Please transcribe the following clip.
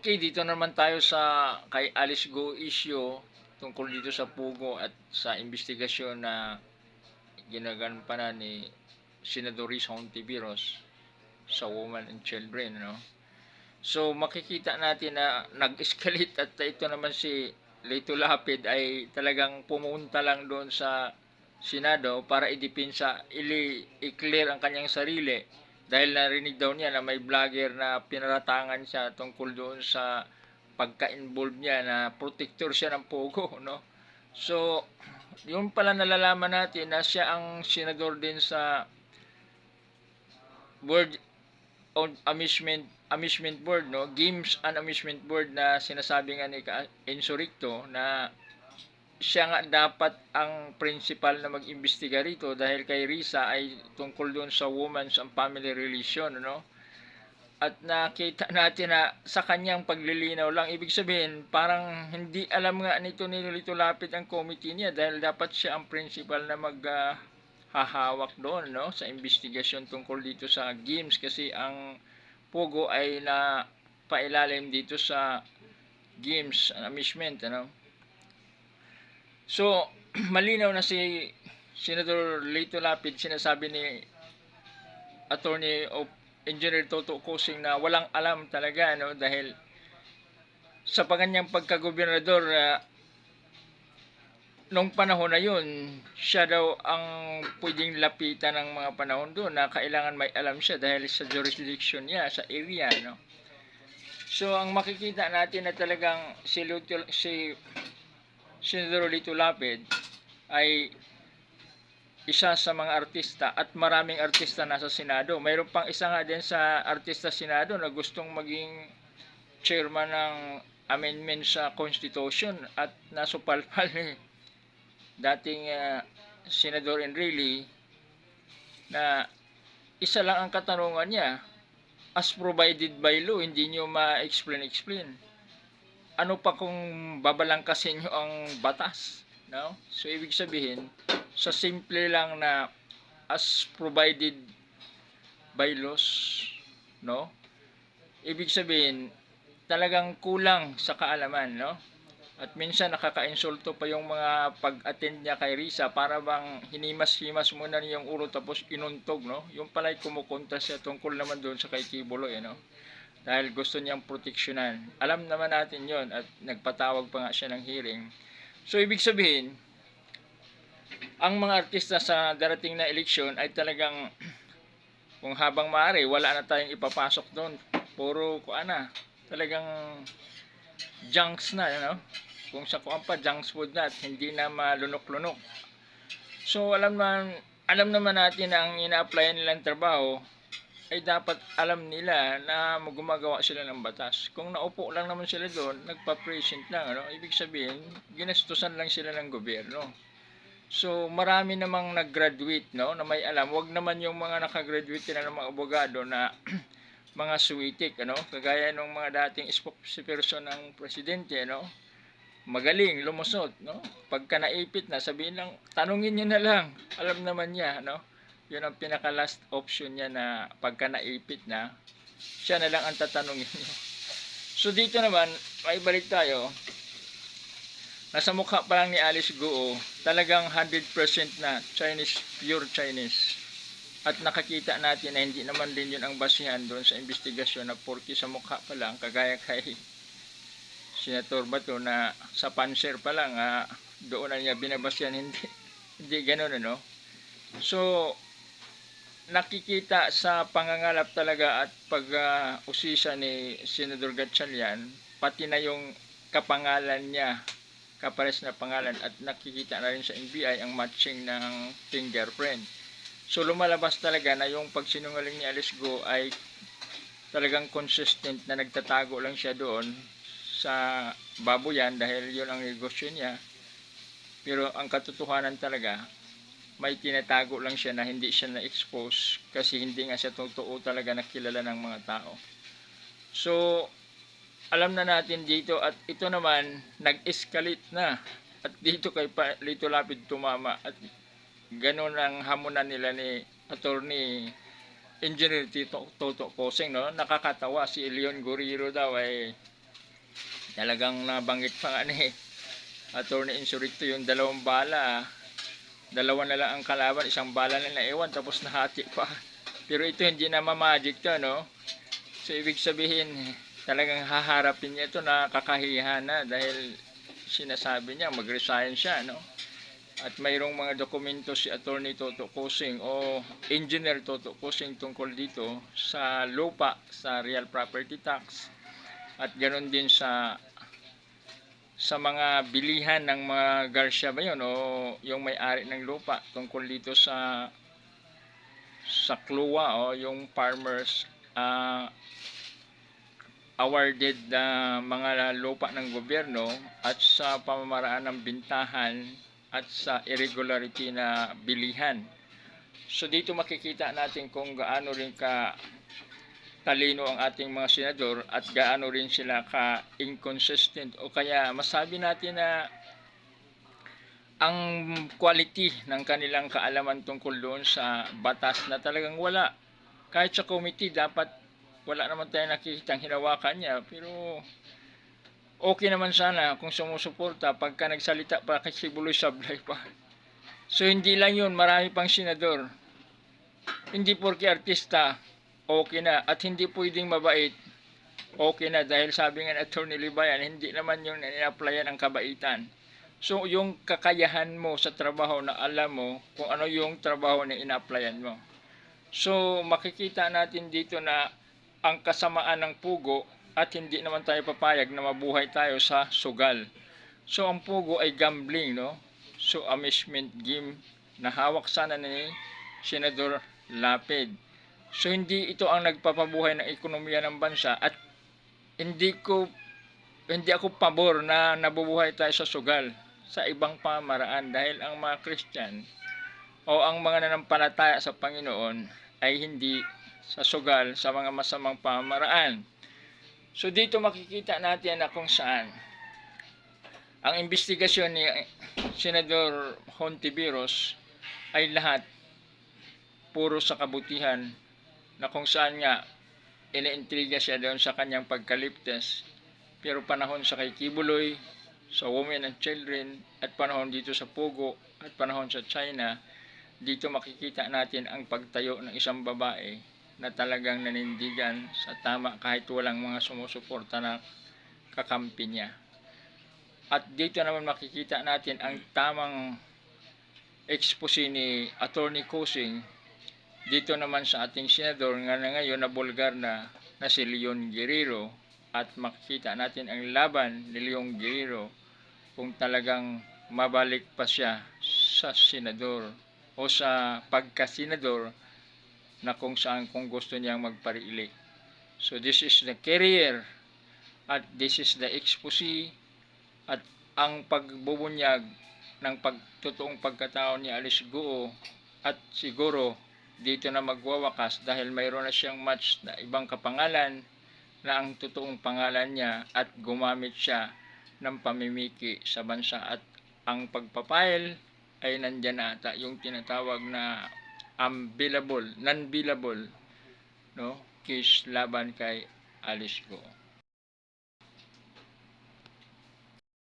Okay, dito naman tayo sa kay Alice Go issue tungkol dito sa Pugo at sa investigasyon na ginagampanan ni Senador Risa Hontiveros sa Women and Children, no? So makikita natin na nag-escalate at ito naman si Lito Lapid ay talagang pumunta lang doon sa Senado para idepensa, i-clear ang kanyang sarili dahil narinig daw niya na may vlogger na pinaratangan siya tungkol doon sa pagka-involved niya na protector siya ng Pogo, no? So, yun pala nalalaman natin na siya ang senador din sa Board on Amusement Board, no? Games and Amusement Board na sinasabi nga ni Enzo Ricto na siya nga dapat ang principal na mag-imbestiga rito dahil kay Risa ay tungkol doon sa Women's and Family Relation, no? At nakita natin na sa kanyang paglilinaw lang, ibig sabihin parang hindi alam nga nito ni Lito Lapid ang committee niya dahil dapat siya ang principal na hahawak doon, no, sa investigasyon tungkol dito sa games kasi ang Pogo ay na pailalim dito sa games and amusement, ano. So malinaw na si Senator Lito Lapid, sinasabi ni Attorney of Engineer Toto Cosing na walang alam talaga, no, dahil sa kanyang pagkagobernador nung panahon na yun, siya daw ang pwedeng lapitan ng mga panahon doon na kailangan may alam siya dahil sa jurisdiction niya, sa area, no. So ang makikita natin na talagang si Senador Lito Lapid ay isa sa mga artista at maraming artista nasa Senado. Mayroon pang isa nga din sa artista Senado na gustong maging chairman ng amendment sa Constitution at nasupalpal ni dating Senador Enrile na isa lang ang katanungan niya, as provided by law, hindi nyo ma-explain. Ano pa kung babalangkasin nyo ang batas? No? So ibig sabihin, sa simple lang na as provided by laws, no? Ibig sabihin, talagang kulang sa kaalaman, no? At minsan nakaka-insulto pa yung mga pag-attend niya kay Risa para bang hinimas-himas muna niya yung ulo tapos inuntog, no? Yung pala'y kumukontra siya tungkol naman doon sa kay Kibuloy, no? Dahil gusto niyang proteksyonan. Alam naman natin yon at nagpatawag pa nga siya ng hearing. So ibig sabihin, ang mga artista sa darating na eleksyon ay talagang kung habang maaari wala na tayong ipapasok doon, puro talagang junks na, no? Kung sa kuan pa junks food na at hindi na malunok-lunok. So alam naman natin na ang ina-apply nilang trabaho ay dapat alam nila na gumagawa sila ng batas. Kung naupo lang naman sila doon, nagpa-present lang, ano? Ibig sabihin, ginastusan lang sila ng gobyerno. So, marami namang nag-graduate, no, na may alam. Wag naman yung mga nakagraduate na ng mga abogado na mga suwitik, ano, kagaya ng mga dating spokesperson ng presidente, no. Magaling, lumusot, no. Pagka naipit na, sabihin lang, tanungin niyo na lang. Alam naman niya, no. Yun ang pinaka last option niya na pagka naipit na, siya na lang ang tatanungin niyo. So, dito naman, may balik tayo. Nasa mukha pa lang ni Alice Guo, talagang 100% na Chinese, pure Chinese. At nakakita natin na hindi naman din yun ang basihan doon sa investigasyon na porky sa mukha pa lang, kagaya kay Senator Bato na sa panser pa lang, doon na niya binabasyan, hindi ganoon, ano. So, nakikita sa pangangalap talaga at pag-usisa ni Senador Gatchalian, pati na yung kapangalan niya, kapares na pangalan, at nakikita na rin sa NBI ang matching ng fingerprint. So lumalabas talaga na yung pagsinungaling ni Alice Go ay talagang consistent na nagtatago lang siya doon sa baboyan dahil yun ang negosyo niya. Pero ang katotohanan talaga, may tinatago lang siya na hindi siya na-expose kasi hindi nga siya totoo talaga nakilala ng mga tao. So alam na natin dito at ito naman nag-escalate na at dito kay Lito Lapid tumama at ganoon ang hamunan nila ni Attorney Engineer Toto Cosing, no. Nakakatawa, si Leon Guerrero daw ay Talagang nabanggit pa nga ni Attorney Insurrecto yung dalawang bala. Dalawa na lang ang kalaban, isang bala na naiwan tapos nahati pa. Pero ito hindi na magic to, no? So ibig sabihin, talagang haharapin niya ito na kakahiya na dahil sinasabi niya mag-resign siya, no? At mayroong mga dokumento si Attorney Toto Kusing o Engineer Toto Kusing tungkol dito sa lupa, sa real property tax, at ganoon din sa mga bilihan ng mga Garcia ba yun o yung may-ari ng lupa tungkol dito sa KLUA o yung farmers awarded na mga lupa ng gobyerno at sa pamamaraan ng bintahan at sa irregularity na bilihan. So dito makikita natin kung gaano rin ka talino ang ating mga senador at gaano rin sila ka inconsistent o kaya masabi natin na ang quality ng kanilang kaalaman tungkol doon sa batas na talagang wala. Kahit sa committee dapat wala naman tayo nakikitang hinawakan niya, pero okay naman sana kung sumusuporta pagka nagsalita pa kay Sibuloy Sablay pa. So hindi lang yun, marami pang senador. Hindi porke artista, okay na. At hindi pwedeng mabait, okay na. Dahil sabi nga ng Attorney Libayan, hindi naman yung in-applyan ang kabaitan. So yung kakayahan mo sa trabaho na alam mo kung ano yung trabaho na in-applyan mo. So makikita natin dito na ang kasamaan ng pugo at hindi naman tayo papayag na mabuhay tayo sa sugal. So ang pugo ay gambling, no? So amusement game na hawak sana ni Senador Lapid. So hindi ito ang nagpapabuhay ng ekonomiya ng bansa at hindi ako pabor na nabubuhay tayo sa sugal sa ibang pamaraan dahil ang mga Christian o ang mga nanampalataya sa Panginoon ay hindi sa sugal sa mga masamang pamaraan. So dito makikita natin na kung saan ang investigasyon ni Senador Hontiveros ay lahat puro sa kabutihan na kung saan nga iniintriga siya doon sa kanyang pagkaliptes. Pero panahon sa kay Kibuloy, sa Women and Children, at panahon dito sa Pugo, at panahon sa China, dito makikita natin ang pagtayo ng isang babae na talagang nanindigan sa tama kahit walang mga sumusuporta na kakampi niya. At dito naman makikita natin ang tamang expose ni Attorney Kusing dito naman sa ating senador nga na ngayon na bulgar na si Leon Guerrero, at makikita natin ang laban ni Leon Guerrero kung talagang mabalik pa siya sa senador o sa pagka-senador na kung saan kung gusto niyang magpariili. So this is the career at this is the expose at ang pagbubunyag ng totoong pagkatao ni Alice Guo, at siguro dito na magwawakas dahil mayroon na siyang match na ibang kapangalan na ang totoong pangalan niya at gumamit siya ng pamimiki sa bansa at ang pagpapile ay nandyan na ata yung tinatawag na non-billable, no, case laban kay Alice Guo.